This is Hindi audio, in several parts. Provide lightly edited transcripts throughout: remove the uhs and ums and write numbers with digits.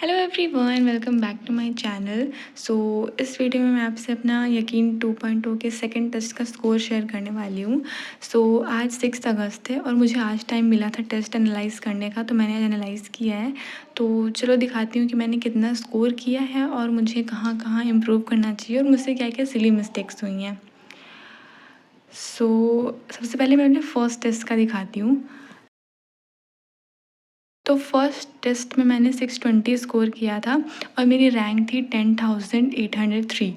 Hello everyone, welcome back to my channel. So इस वीडियो में मैं आपसे अपना यकीन 2.0 के सेकंड टेस्ट का स्कोर शेयर करने वाली हूँ। आज 6 अगस्त है और मुझे आज टाइम मिला था टेस्ट एनालाइज़ करने का, तो मैंने एनालाइज़ किया है। तो चलो दिखाती हूँ कि मैंने कितना स्कोर किया है और मुझे कहाँ कहाँ इम्प्रूव करना चाहिए और मुझसे क्या क्या सिली मिस्टेक्स हुई हैं। सबसे पहले मैं अपने फर्स्ट टेस्ट का दिखाती हूँ। तो फर्स्ट टेस्ट में मैंने 620 स्कोर किया था और मेरी रैंक थी 10,803।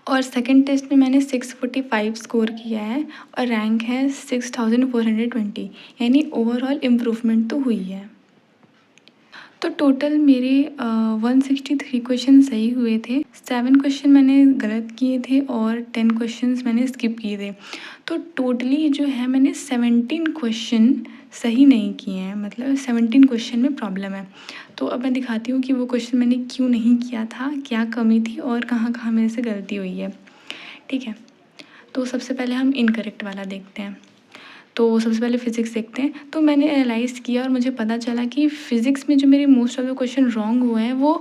और सेकंड टेस्ट में मैंने 645 स्कोर किया है और रैंक है 6,420, यानी ओवरऑल इम्प्रूवमेंट तो हुई है। तो टोटल मेरे 163 क्वेश्चन सही हुए थे, 7 क्वेश्चन मैंने गलत किए थे और 10 क्वेश्चंस मैंने स्किप किए थे। तो टोटली जो है मैंने 17 क्वेश्चन सही नहीं किए हैं, मतलब 17 क्वेश्चन में प्रॉब्लम है। तो अब मैं दिखाती हूँ कि वो क्वेश्चन मैंने क्यों नहीं किया था, क्या कमी थी और कहाँ कहाँ मेरे से गलती हुई है। ठीक है, तो सबसे पहले हम इनकरेक्ट वाला देखते हैं। तो सबसे पहले फ़िज़िक्स देखते हैं। तो मैंने एनालाइज़ किया और मुझे पता चला कि फ़िज़िक्स में जो मेरे most of the question wrong हुए हैं वो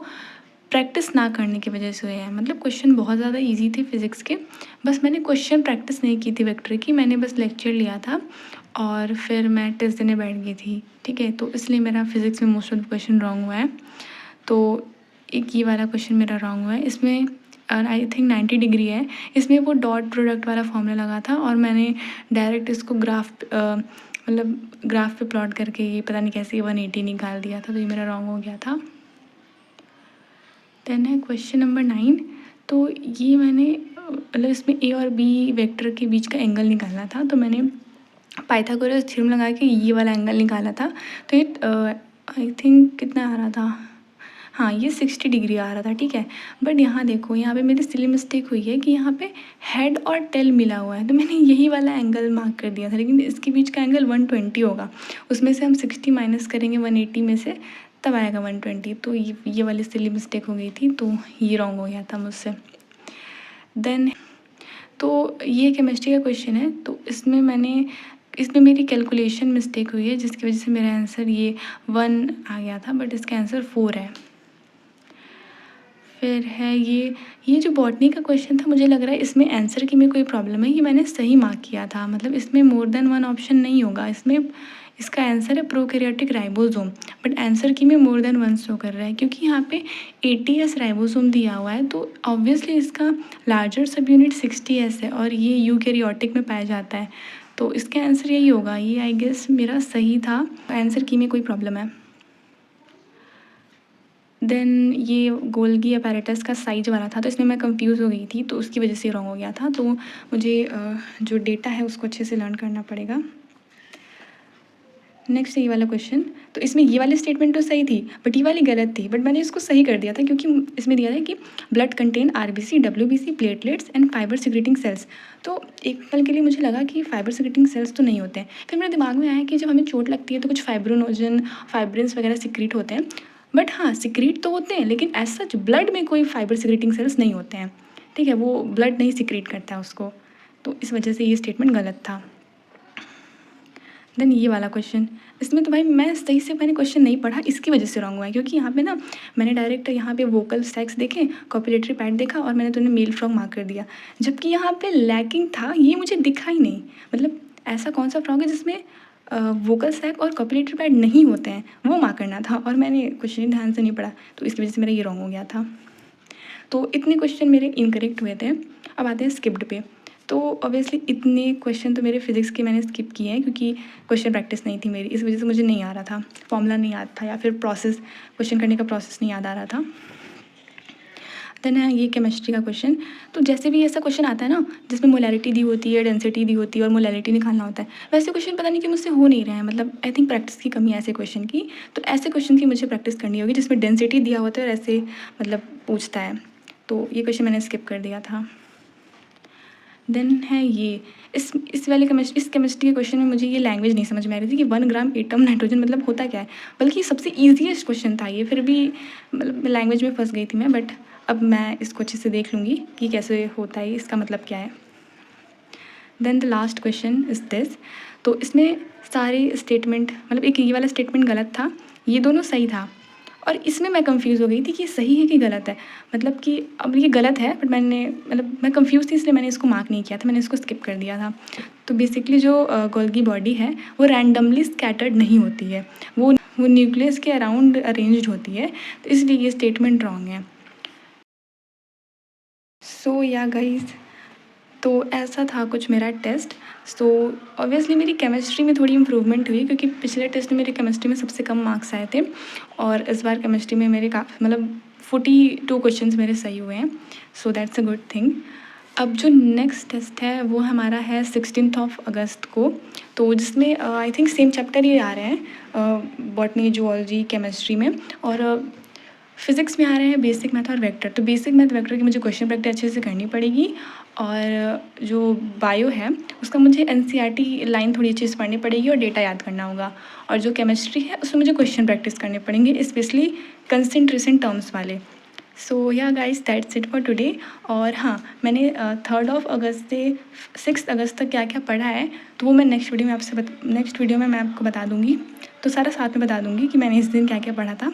प्रैक्टिस ना करने की वजह से हुए हैं। मतलब क्वेश्चन बहुत ज़्यादा ईजी थे फ़िज़िक्स के, बस मैंने क्वेश्चन प्रैक्टिस नहीं की थी वेक्टर की, मैंने बस लेक्चर लिया था और फिर मैं टेस्ट देने बैठ गई थी। ठीक है, तो इसलिए मेरा फ़िज़िक्स में most of the question wrong हुआ है। तो एक ये वाला क्वेश्चन मेरा रॉन्ग हुआ है। इसमें आई थिंक 90 डिग्री है, इसमें वो डॉट प्रोडक्ट वाला फॉर्मूला लगा था और मैंने डायरेक्ट इसको मतलब ग्राफ पे प्लॉट करके ये पता नहीं कैसे 180 निकाल दिया था, तो ये मेरा रॉन्ग हो गया था। देन है क्वेश्चन नंबर 9। तो ये मैंने मतलब इसमें ए और बी वेक्टर के बीच का एंगल निकालना था, तो मैंने पाइथागोरस थ्योरम लगा के ये वाला एंगल निकाला था। तो ये आई थिंक कितना आ रहा था, हाँ ये 60 डिग्री आ रहा था। ठीक है, बट यहाँ देखो, यहाँ पे मेरी सिली मिस्टेक हुई है कि यहाँ पे हेड और टेल मिला हुआ है, तो मैंने यही वाला एंगल मार्क कर दिया था, लेकिन इसके बीच का एंगल 120 होगा। उसमें से हम 60 माइनस करेंगे 180 में से, तब आएगा 120। तो ये वाली सिली मिस्टेक हो गई थी, तो ये रॉन्ग हो गया था मुझसे। देन तो ये केमिस्ट्री का क्वेश्चन है, तो इसमें मेरी कैलकुलेशन मिस्टेक हुई है, जिसकी वजह से मेरा आंसर ये 1 आ गया था, बट इसका आंसर 4 है। फिर है ये जो बॉटनी का क्वेश्चन था, मुझे लग रहा है इसमें आंसर की में कोई प्रॉब्लम है। ये मैंने सही मार्क किया था, मतलब इसमें मोर देन 1 ऑप्शन नहीं होगा, इसमें इसका आंसर है प्रोकैरियोटिक राइबोसोम, बट आंसर की में मोर देन 1 शो कर रहा है क्योंकि यहाँ पे 80s राइबोसोम दिया हुआ है, तो ऑब्वियसली इसका लार्जर सब यूनिट 60s है और ये यूकैरियोटिक में पाया जाता है, तो इसका आंसर यही होगा। ये आई गेस मेरा सही था, आंसर की में कोई प्रॉब्लम है। देन ये गोल्गी अपैरेटस का साइज वाला था, तो इसमें मैं कंफ्यूज हो गई थी, तो उसकी वजह से रॉन्ग हो गया था। तो मुझे जो डेटा है उसको अच्छे से लर्न करना पड़ेगा। नेक्स्ट ये वाला क्वेश्चन, तो इसमें ये वाली स्टेटमेंट तो सही थी बट ये वाली गलत थी, बट मैंने इसको सही कर दिया था क्योंकि इसमें दिया था कि blood contain RBC, WBC, platelets and fibre secreting sales. तो एक पल के लिए मुझे लगा कि फाइबर सिक्रेटिंग सेल्स तो नहीं होते हैं, फिर मेरे दिमाग में आया कि जब हमें चोट लगती है तो कुछ फाइब्रोनोजन, फाइब्रिन्स वगैरह सिक्रीट होते हैं, बट हाँ सिक्रीट तो होते हैं, लेकिन एज सच ब्लड में कोई फाइबर सिक्रेटिंग सेल्स नहीं होते हैं। ठीक है, वो ब्लड नहीं सिक्रीट करता है उसको, तो इस वजह से ये स्टेटमेंट गलत था। देन ये वाला क्वेश्चन, इसमें तो भाई मैं सही से मैंने क्वेश्चन नहीं पढ़ा, इसकी वजह से रॉन्ग हुआ है क्योंकि यहाँ पे ना मैंने डायरेक्ट यहाँ पे वोकल सैक्स देखे, कॉपुलेटरी पैड देखा और मैंने तो उन्हें मेल फ्रॉग मार्क कर दिया, जबकि यहाँ पे लैकिंग था, ये मुझे दिखा ही नहीं। मतलब ऐसा कौन सा फ्रॉग है जिसमें वोकल सैक और कॉपुलेटरी पैड नहीं होते हैं, वो मार्क करना था और मैंने क्वेश्चन ध्यान से नहीं पढ़ा, तो इसकी वजह से मेरा ये रॉन्ग हो गया था। तो इतने क्वेश्चन मेरे इनकरेक्ट हुए थे। अब आते हैं स्किप्ड पे। तो ऑब्वियसली इतने क्वेश्चन तो मेरे फिज़िक्स के मैंने स्किप किए हैं क्योंकि क्वेश्चन प्रैक्टिस नहीं थी मेरी, इस वजह से मुझे नहीं आ रहा था, फॉर्मूला नहीं याद था या फिर प्रोसेस, क्वेश्चन करने का प्रोसेस नहीं याद आ रहा था। देन है ये केमिस्ट्री का क्वेश्चन। तो जैसे भी ऐसा क्वेश्चन आता है ना जिसमें मोलैरिटी दी होती है, डेंसिटी दी होती है और मोलैरिटी निकालना होता है, वैसे क्वेश्चन पता नहीं कि मुझसे हो नहीं रहे हैं, मतलब आई थिंक प्रैक्टिस की कमी है ऐसे क्वेश्चन की। तो ऐसे क्वेश्चन की मुझे प्रैक्टिस करनी होगी जिसमें डेंसिटी दिया होता है और ऐसे मतलब पूछता है, तो ये क्वेश्चन मैंने स्किप कर दिया था। देन है ये इस वाले केमिस्ट्री, इस केमिस्ट्री के क्वेश्चन में मुझे ये लैंग्वेज नहीं समझ में आ रही थी कि 1 ग्राम एटम नाइट्रोजन मतलब होता क्या है, बल्कि सबसे ईजीएस्ट क्वेश्चन था ये, फिर भी मतलब लैंग्वेज में फंस गई थी मैं, बट अब मैं इसको अच्छे से देख लूँगी कि कैसे होता है, इसका मतलब क्या है। Then the last question is this. तो इसमें सारे स्टेटमेंट, मतलब एक ये वाला स्टेटमेंट गलत था, ये दोनों सही था। और इसमें मैं कंफ्यूज़ हो गई थी कि ये सही है कि गलत है। मतलब कि अब ये गलत है, बट मैं कंफ्यूज़ थी, इसलिए मैंने इसको मार्क नहीं किया था, मैंने इसको स्किप कर दिया था। तो बेसिकली जो गोल्गी बॉडी है वो रैंडमली स्कैटर्ड नहीं होती है, वो न्यूक्लियस के अराउंड अरेंज्ड होती है, तो इसलिए ये स्टेटमेंट रॉन्ग है। सो या गाइस, तो ऐसा था कुछ मेरा टेस्ट। सो ऑब्वियसली मेरी केमिस्ट्री में थोड़ी इम्प्रूवमेंट हुई, क्योंकि पिछले टेस्ट में मेरे केमिस्ट्री में सबसे कम मार्क्स आए थे, और इस बार केमिस्ट्री में मेरे काफ़ी मतलब 42 क्वेश्चंस मेरे सही हुए हैं। So that's a good thing. अब जो नेक्स्ट टेस्ट है वो हमारा है 16 अगस्त को, तो जिसमें आई थिंक सेम चैप्टर ही आ रहे हैं, बॉटनी, जूलॉजी, केमिस्ट्री में, और फिज़िक्स में आ रहे हैं बेसिक मैथ और वेक्टर। तो बेसिक मैथ वेक्टर की मुझे क्वेश्चन प्रैक्टिस अच्छे से करनी पड़ेगी, और जो बायो है उसका मुझे एनसीईआरटी लाइन थोड़ी अच्छे से पढ़नी पड़ेगी और डेटा याद करना होगा। और जो केमिस्ट्री है उसमें मुझे क्वेश्चन प्रैक्टिस करने पड़ेंगे, स्पेशली कंसंट्रेशन टर्म्स वाले। सो या guys, that's it for today. और हाँ, मैंने 3 अगस्त से 6 अगस्त तक क्या क्या पढ़ा है, तो वो मैं नेक्स्ट वीडियो में मैं आपको बता दूँगी। तो सारा साथ में बता दूँगी कि मैंने इस दिन क्या क्या पढ़ा था।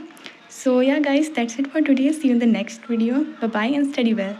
So yeah guys, that's it for today. See you in the next video. Bye bye and study well.